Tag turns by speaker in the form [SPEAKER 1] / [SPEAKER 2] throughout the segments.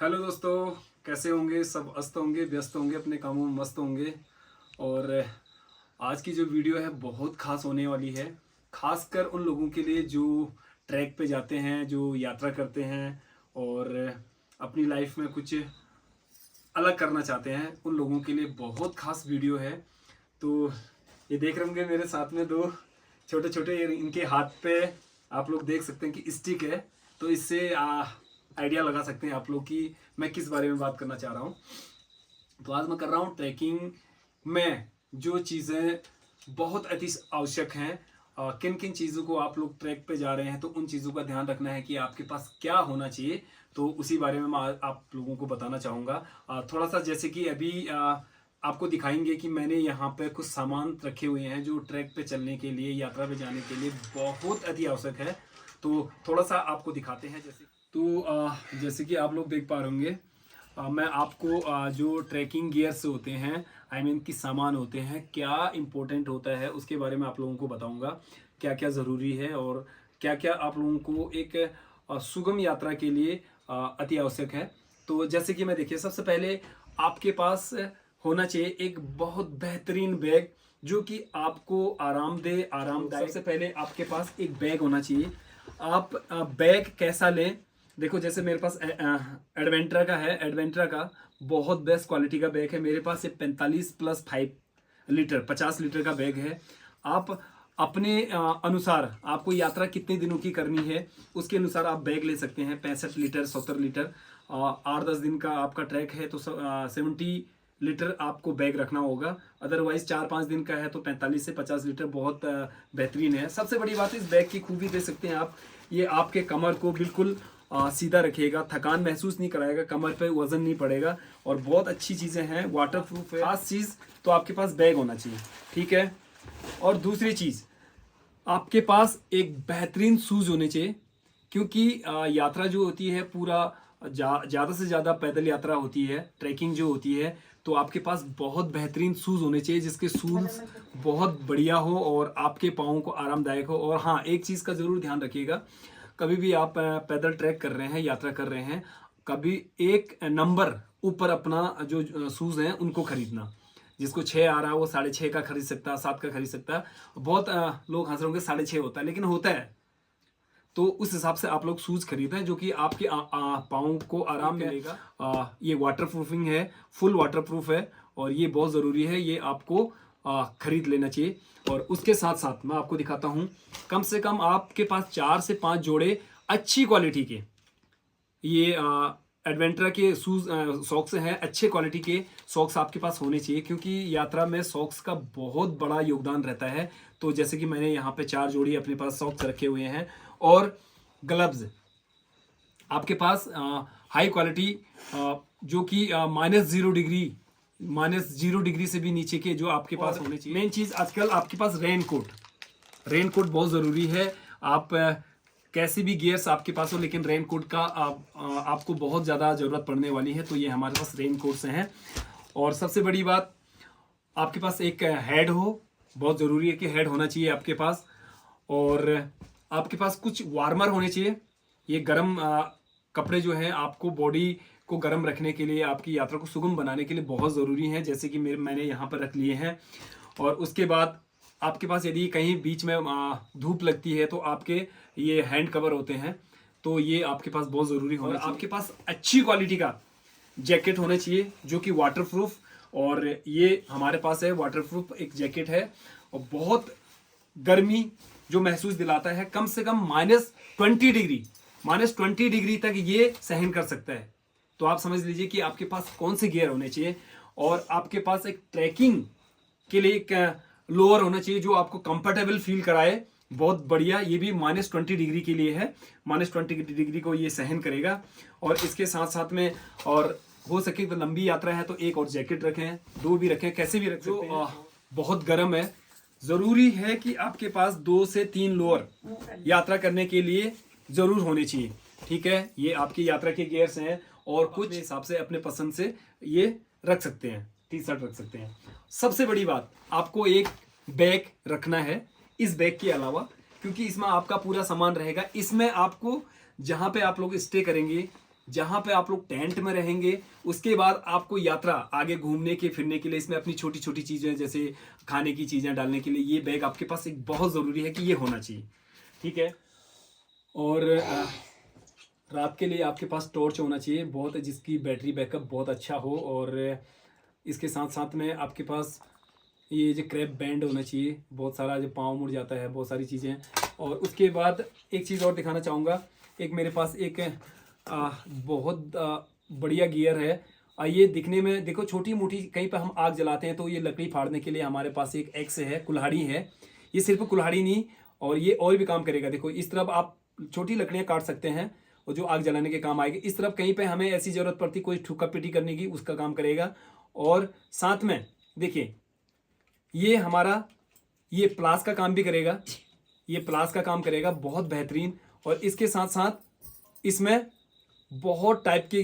[SPEAKER 1] Hello दोस्तों, कैसे होंगे सब? अस्त होंगे, व्यस्त होंगे, अपने कामों में मस्त होंगे। और आज की जो वीडियो है बहुत खास होने वाली है। खासकर उन लोगों के लिए जो ट्रैक पे जाते हैं, जो यात्रा करते हैं और अपनी लाइफ में कुछ अलग करना चाहते हैं, उन लोगों के लिए बहुत खास वीडियो है। तो ये देख रहे होंगे मेरे साथ में दो छोटे छोटे, इनके हाथ पे आप लोग देख सकते हैं कि स्टिक है। तो इससे आइडिया लगा सकते हैं आप लोग कि मैं किस बारे में बात करना चाह रहा हूँ। तो आज मैं कर रहा हूँ ट्रैकिंग में जो चीज़ें बहुत अति आवश्यक हैं। किन किन चीज़ों को आप लोग ट्रैक पे जा रहे हैं तो उन चीज़ों का ध्यान रखना है कि आपके पास क्या होना चाहिए। तो उसी बारे में मैं आप लोगों को बताना चाहूँगा। थोड़ा सा जैसे कि अभी आपको दिखाएंगे कि मैंने यहाँ पे कुछ सामान रखे हुए हैं जो ट्रैक पे चलने के लिए, यात्रा पे जाने के लिए बहुत अति आवश्यक है। तो थोड़ा सा आपको दिखाते हैं। जैसे कि आप लोग देख पा रहे होंगे, मैं आपको जो ट्रैकिंग गियर्स होते हैं, आई मीन कि सामान होते हैं, क्या इम्पोर्टेंट होता है उसके बारे में आप लोगों को बताऊंगा। क्या क्या ज़रूरी है और क्या क्या आप लोगों को एक सुगम यात्रा के लिए अति आवश्यक है। तो जैसे कि मैं देखिए, सबसे पहले आपके पास होना चाहिए एक बहुत बेहतरीन बैग जो कि आपको आरामदायक। सबसे पहले आपके पास एक बैग होना चाहिए। आप बैग कैसा लें? देखो, जैसे मेरे पास एडवेंट्रा का है। एडवेंट्रा का बहुत बेस्ट क्वालिटी का बैग है। मेरे पास ये 45+5 लीटर 50 लीटर का बैग है। आप अपने अनुसार, आपको यात्रा कितने दिनों की करनी है उसके अनुसार आप बैग ले सकते हैं। 65 लीटर 70 लीटर 8-10 दिन का आपका ट्रैक है तो 70 लीटर आपको बैग रखना होगा। अदरवाइज 4-5 दिन का है तो 45 से 50 लीटर बहुत बेहतरीन है। सबसे बड़ी बात, इस बैग की खूबी दे सकते हैं आप, ये आपके कमर को बिल्कुल सीधा रखेगा, थकान महसूस नहीं कराएगा, कमर पे वजन नहीं पड़ेगा और बहुत अच्छी चीज़ें हैं, वाटर प्रूफ है। खास चीज़ तो आपके पास बैग होना चाहिए, ठीक है। और दूसरी चीज़, आपके पास एक बेहतरीन शूज़ होने चाहिए, क्योंकि यात्रा जो होती है पूरा ज़्यादा से ज़्यादा पैदल यात्रा होती है, ट्रैकिंग जो होती है, तो आपके पास बहुत बेहतरीन शूज़ होने चाहिए जिसके सूल्स बहुत बढ़िया हो और आपके पाँव को आरामदायक हो। और हाँ, एक चीज़ का ज़रूर ध्यान रखिएगा, कभी भी आप पैदल ट्रैक कर रहे हैं, यात्रा कर रहे हैं, कभी एक नंबर ऊपर अपना जो शूज़ हैं उनको खरीदना। जिसको 6 आ रहा है वो 6.5 का खरीद सकता है, 7 का खरीद सकता है। बहुत लोग हंस रहे होंगे 6.5 होता है, लेकिन होता है। तो उस हिसाब से आप लोग शूज़ खरीदें जो कि आपके पाँव को आराम मिलेगा। ये वाटर प्रूफिंग है, फुल वाटर प्रूफ है और ये बहुत ज़रूरी है, ये आपको खरीद लेना चाहिए। और उसके साथ साथ मैं आपको दिखाता हूँ, कम से कम आपके पास 4 से 5 जोड़े अच्छी क्वालिटी के ये एडवेंट्रा के शूज़ सॉक्स हैं। अच्छे क्वालिटी के सॉक्स आपके पास होने चाहिए, क्योंकि यात्रा में सॉक्स का बहुत बड़ा योगदान रहता है। तो जैसे कि मैंने यहाँ पे 4 जोड़ी अपने पास सॉक्स रखे हुए हैं। और ग्लव्स आपके पास हाई क्वालिटी, जो कि -0 डिग्री से भी नीचे के जो आपके पास होने चाहिए। मेन चीज़ आजकल आपके पास रेनकोट बहुत ज़रूरी है। आप कैसे भी गियर्स आपके पास हो, लेकिन रेनकोट का आपको बहुत ज़्यादा ज़रूरत पड़ने वाली है। तो ये हमारे पास रेनकोट्स हैं। और सबसे बड़ी बात, आपके पास एक हेड हो, बहुत ज़रूरी है कि हेड होना चाहिए आपके पास। और आपके पास कुछ वार्मर होने चाहिए। ये गर्म कपड़े जो हैं आपको बॉडी को गर्म रखने के लिए, आपकी यात्रा को सुगम बनाने के लिए बहुत ज़रूरी हैं, जैसे कि मैंने यहाँ पर रख लिए हैं। और उसके बाद आपके पास यदि कहीं बीच में धूप लगती है तो आपके ये हैंड कवर होते हैं, तो ये आपके पास बहुत ज़रूरी होना चाहिए। आपके पास अच्छी क्वालिटी का जैकेट होना चाहिए जो कि वाटर प्रूफ, और ये हमारे पास है वाटर प्रूफ एक जैकेट है। और बहुत गर्मी जो महसूस दिलाता है, कम से कम -20 डिग्री तक ये सहन कर सकता है। तो आप समझ लीजिए कि आपके पास कौन से गियर होने चाहिए। और आपके पास एक ट्रैकिंग के लिए एक लोअर होना चाहिए जो आपको कंफर्टेबल फील कराए, बहुत बढ़िया। ये भी -20 डिग्री के लिए है, -20 डिग्री को ये सहन करेगा। और इसके साथ साथ में, और हो सके तो लंबी यात्रा है तो एक और जैकेट रखें, 2 भी रखें, कैसे भी रख सकते हैं। बहुत गर्म है, ज़रूरी है कि आपके पास 2 से 3 लोअर यात्रा करने के लिए ज़रूर होने चाहिए, ठीक है। ये आपकी यात्रा के गियर्स हैं और कुछ हिसाब से अपने पसंद से ये रख सकते हैं, टी-शर्ट रख सकते हैं। सबसे बड़ी बात, आपको एक बैग रखना है इस बैग के अलावा, क्योंकि इसमें आपका पूरा सामान रहेगा। इसमें आपको जहाँ पे आप लोग स्टे करेंगे जहाँ पे आप लोग टेंट में रहेंगे। उसके बाद आपको यात्रा आगे घूमने के फिरने के लिए इसमें अपनी छोटी छोटी चीज़ें जैसे खाने की चीज़ें डालने के लिए ये बैग आपके पास एक बहुत ज़रूरी है कि ये होना चाहिए, ठीक है। और रात के लिए आपके पास टॉर्च होना चाहिए बहुत, जिसकी बैटरी बैकअप बहुत अच्छा हो। और इसके साथ साथ में आपके पास ये जो क्रैप बैंड होना चाहिए, बहुत सारा जो पाँव मुड़ जाता है, बहुत सारी चीज़ें। और उसके बाद एक चीज़ और दिखाना चाहूँगा, एक मेरे पास एक बहुत बढ़िया गियर है। ये दिखने में देखो छोटी मोटी, कहीं पर हम आग जलाते हैं तो ये लकड़ी फाड़ने के लिए हमारे पास एक एक्स है, कुल्हाड़ी है। ये सिर्फ कुल्हाड़ी नहीं, और ये और भी काम करेगा। देखो इस तरफ आप छोटी लकड़ियाँ काट सकते हैं और जो आग जलाने के काम आएगी। इस तरफ कहीं पे हमें ऐसी ज़रूरत पड़ती कोई ठुका पिटी करने की, उसका काम करेगा। और साथ में देखिए ये हमारा ये प्लास का काम भी करेगा, ये प्लास का काम करेगा बहुत बेहतरीन। और इसके साथ साथ इसमें बहुत टाइप के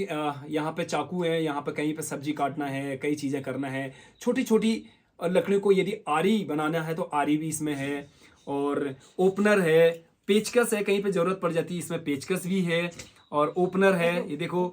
[SPEAKER 1] यहाँ पे चाकू है, यहाँ पे कहीं पे सब्जी काटना है, कई चीज़ें करना है। छोटी छोटी लकड़ियों को यदि आरी बनाना है तो आरी भी इसमें है। और ओपनर है, पेचकस है, कहीं पे ज़रूरत पड़ जाती है इसमें पेचकस भी है। और ओपनर है, ये देखो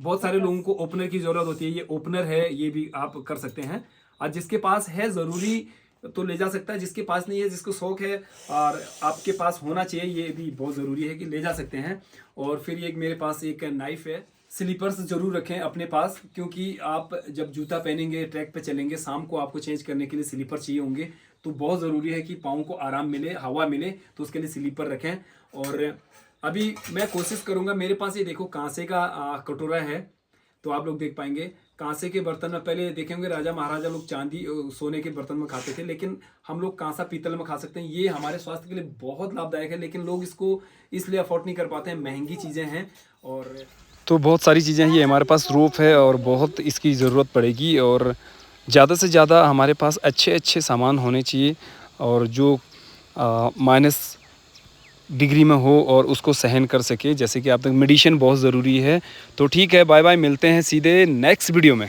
[SPEAKER 1] बहुत सारे लोगों को ओपनर की ज़रूरत होती है, ये ओपनर है, ये भी आप कर सकते हैं। और जिसके पास है ज़रूरी तो ले जा सकता है, जिसके पास नहीं है, जिसको शौक है और आपके पास होना चाहिए, ये भी बहुत ज़रूरी है कि ले जा सकते हैं। और फिर ये मेरे पास एक नाइफ़ है। स्लीपर्स ज़रूर रखें अपने पास, क्योंकि आप जब जूता पहनेंगे ट्रैक पे चलेंगे, शाम को आपको चेंज करने के लिए स्लीपर चाहिए होंगे, तो बहुत ज़रूरी है कि पाँव को आराम मिले, हवा मिले, तो उसके लिए स्लीपर रखें। और अभी मैं कोशिश करूँगा, मेरे पास ये देखो कांसे का कटोरा है, तो आप लोग देख पाएंगे कांसे के बर्तन में। पहले देखेंगे राजा महाराजा लोग चांदी सोने के बर्तन में खाते थे, लेकिन हम लोग कांसा पीतल में खा सकते हैं। ये हमारे स्वास्थ्य के लिए बहुत लाभदायक है, लेकिन लोग इसको इसलिए अफोर्ड नहीं कर पाते हैं, महंगी चीज़ें हैं। और तो बहुत सारी चीज़ें हैं, ये हमारे पास रोप है और बहुत इसकी ज़रूरत पड़ेगी। और ज़्यादा से ज़्यादा हमारे पास अच्छे अच्छे सामान होने चाहिए, और जो माइनस डिग्री में हो और उसको सहन कर सके। जैसे कि आप तक मेडिसिन बहुत ज़रूरी है। तो ठीक है, बाय बाय, मिलते हैं सीधे नेक्स्ट वीडियो में।